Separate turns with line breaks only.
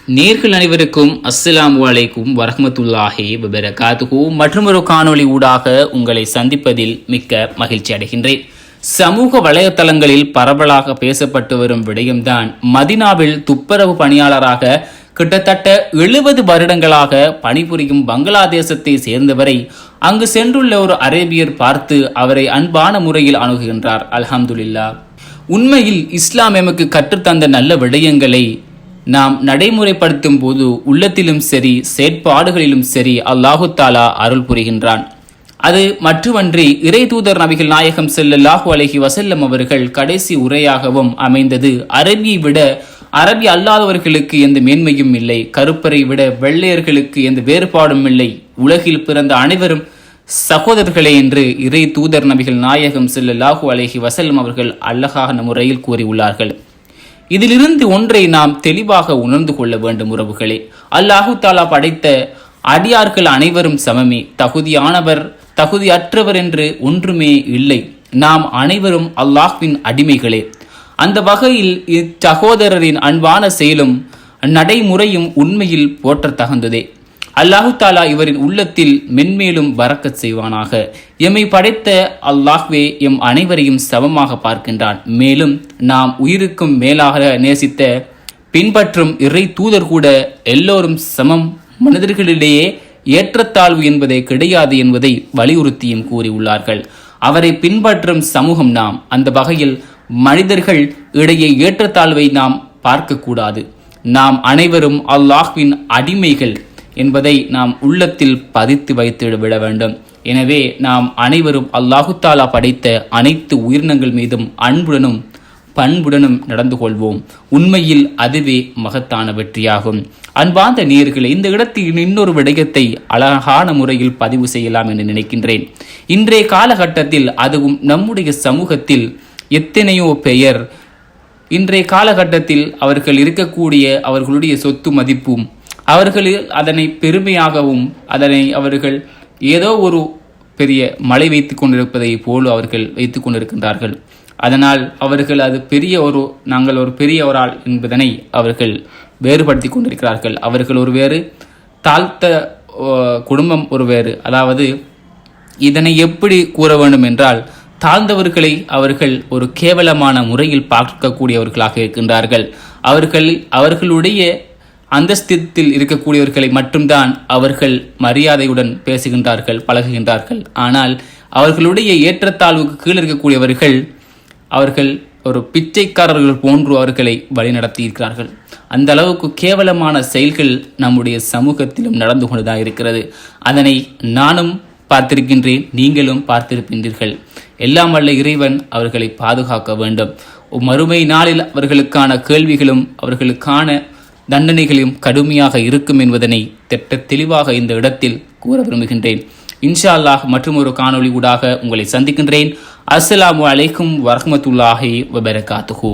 நேர்கள் அனைவருக்கும் அஸ்ஸலாமு அலைக்கும் வரஹ்மத்துல்லாஹி வபரகாத்துஹு. மற்றொரு காணொளி ஊடாக உங்களை சந்திப்பதில் மிக்க மகிழ்ச்சி அடைகின்றேன். சமூக வலைத்தளங்களில் பரவலாக பேசப்பட்டு வரும் விடயம்தான் மதினாவில் துப்புரவு பணியாளராக கிட்டத்தட்ட 70 வருடங்களாக பணிபுரியும் பங்களாதேசத்தை சேர்ந்தவரை அங்கு சென்றுள்ள ஒரு அரேபியர் பார்த்து அவரை அன்பான முறையில் அணுகுகின்றார். அல்ஹம்துலில்லாஹ். உண்மையில் இஸ்லாம் எமக்கு கற்றுத்தந்த நல்ல விடயங்களை நாம் நடைமுறைப்படுத்தும் போது உள்ளத்திலும் சரி செயற்பாடுகளிலும் சரி அல்லாஹு தாலா அருள் புரிகின்றான். அது மட்டுமன்றி இறை தூதர் நபிகள் நாயகம் ஸல்லல்லாஹு அலைஹி வஸல்லம் அவர்கள் கடைசி உரையாகவும் அமைந்தது அரபியை விட அரபி அல்லாதவர்களுக்கு எந்த மேன்மையும் இல்லை, கருப்பரை விட வெள்ளையர்களுக்கு எந்த வேறுபாடும் இல்லை, உலகில் பிறந்த அனைவரும் சகோதரர்களே என்று இறை தூதர் நபிகள் நாயகம் ஸல்லல்லாஹு அலைஹி வஸல்லம் அவர்கள் அழகான முறையில் கூறியுள்ளார்கள். இதிலிருந்து ஒன்றை நாம் தெளிவாக உணர்ந்து கொள்ள வேண்டும் உறவுகளே. அல்லாஹு தாலா படைத்த அடியார்கள் அனைவரும் சமமே, தகுதியானவர் தகுதியற்றவர் என்று ஒன்றுமே இல்லை. நாம் அனைவரும் அல்லாஹ்வின் அடிமைகளே. அந்த வகையில் இச்சகோதரரின் அன்பான செயலும் நடைமுறையும் உண்மையில் போற்ற தகுந்ததே. அல்லாஹு தாலா இவரின் உள்ளத்தில் மென்மேலும் பரக்கத் செய்வானாக. எம்மை படைத்த அல்லாஹ்வே எம் அனைவரையும் சமமாக பார்க்கின்றான். மேலும் நாம் உயிருக்கும் மேலாக நேசித்த பின்பற்றும் இறை தூதர் கூட எல்லோரும் சமம், மனிதர்களிடையே ஏற்றத்தாழ்வு என்பதே கிடையாது என்பதை வலியுறுத்தியும் கூறியுள்ளார்கள். அவரை பின்பற்றும் சமூகம் நாம். அந்த வகையில் மனிதர்கள் இடையே ஏற்றத்தாழ்வை நாம் பார்க்கக்கூடாது. நாம் அனைவரும் அல்லாஹ்வின் அடிமைகள் என்பதை நாம் உள்ளத்தில் பதித்து வைத்து விட வேண்டும். எனவே நாம் அனைவரும் அல்லாஹு தாலா படைத்த அனைத்து உயிரினங்கள் மீதும் அன்புடனும் பண்புடனும் நடந்து கொள்வோம். உண்மையில் அதுவே மகத்தான வெற்றியாகும். அன்பார்ந்த நேயர்களே, இந்த இடத்தில் இன்னொரு விடயத்தை அழகான முறையில் பதிவு செய்யலாம் என்று நினைக்கின்றேன். இன்றைய காலகட்டத்தில் அதுவும் நம்முடைய சமூகத்தில் எத்தனையோ பெயர் இன்றைய காலகட்டத்தில் அவர்கள் இருக்கக்கூடிய அவர்களுடைய சொத்து மதிப்பும் அவர்கள் அதனை பெருமையாகவும் அதனை அவர்கள் ஏதோ ஒரு பெரிய மலை வைத்து கொண்டிருப்பதை போல அவர்கள் வைத்து கொண்டிருக்கின்றார்கள். அதனால் அவர்கள் அது நாங்கள் ஒரு பெரியவரால் என்பதனை அவர்கள் வேறுபடுத்தி கொண்டிருக்கிறார்கள். அவர்கள் ஒரு வேறு, தாழ்த்த குடும்பம் ஒரு வேறு. அதாவது இதனை எப்படி கூற வேண்டும் என்றால், தாழ்ந்தவர்களை அவர்கள் ஒரு கேவலமான முறையில் பார்க்கக்கூடியவர்களாக இருக்கின்றார்கள். அவர்களுடைய அந்தஸ்தில் இருக்கக்கூடியவர்களை மட்டும்தான் அவர்கள் மரியாதையுடன் பேசுகின்றார்கள், பழகுகின்றார்கள். ஆனால் அவர்களுடைய ஏற்றத்தாழ்வுக்கு கீழ் இருக்கக்கூடியவர்கள் அவர்கள் ஒரு பிச்சைக்காரர்கள் போன்று அவர்களை வழிநடத்தி இருக்கிறார்கள். அந்த அளவுக்கு கேவலமான செயல்கள் நம்முடைய சமூகத்திலும் நடந்து கொண்டுதான் இருக்கிறது. அதனை நானும் பார்த்திருக்கின்றேன், நீங்களும் பார்த்திருக்கின்றீர்கள். எல்லாம் வல்ல இறைவன் அவர்களை பாதுகாக்க வேண்டும். மறுமை நாளில் அவர்களுக்கான கேள்விகளும் அவர்களுக்கான தண்டனைகளையும் கடுமையாக இருக்கும் என்பதனை தெளிவாக இந்த இடத்தில் கூற விரும்புகின்றேன். இன்ஷா அல்லாஹ் மற்றும் ஒரு காணொளி ஊடாக உங்களை சந்திக்கின்றேன். அஸ்ஸலாமு அலைக்கும் வரஹ்மத்துல்லாஹி வபரகாத்துஹு.